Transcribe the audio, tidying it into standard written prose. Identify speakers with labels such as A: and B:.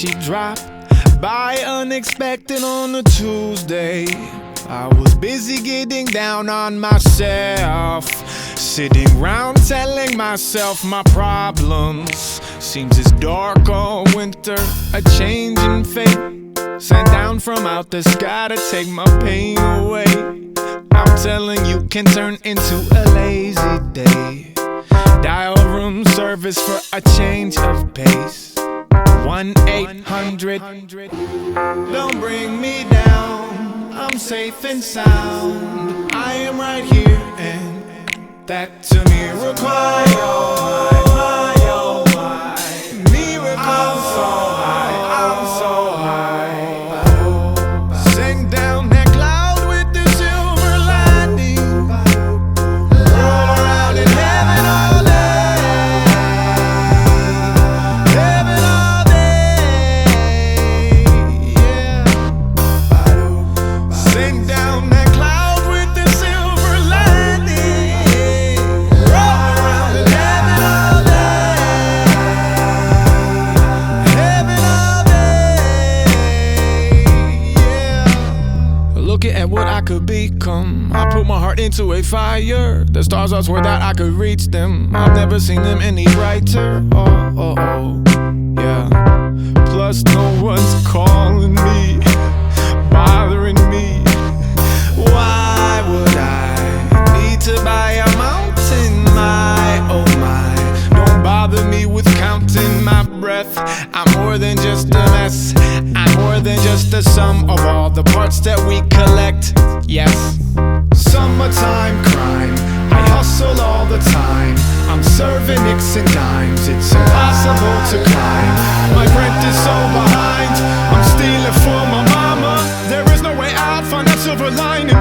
A: she dropped by unexpected on a Tuesday. I was busy getting down on myself, sitting round telling myself my problems. Seems it's dark all winter, a change in fate sent down from out the sky to take my pain away. I'm telling you, can turn into a lazy day. Dial room service for a change of pace. 1-800, don't bring me down. I'm safe and sound. I am right here, and that's a miracle. My miracle. I'm so high. Sing down that cloud with the silver lining. Roll around in heaven all day. Heaven all day. Yeah. Sing down that cloud with the silver lining. Roll around in heaven all day. Heaven all day. Yeah. Looking at what I could become, I put my heart into a fire. The stars, I swear that I could reach them. I've never seen them any brighter. Oh, yeah. Plus no one's calling me, bothering me. Why would I need to buy a mountain? My, oh my, don't bother me with counting my breath. I'm more than just a mess. I'm more than just the sum of all the parts that we collect. Yes. Summertime crime, I hustle all the time. I'm serving nicks and dimes, it's impossible to climb. My rent is so behind, I'm stealing for my mama. There is no way out, find that silver lining.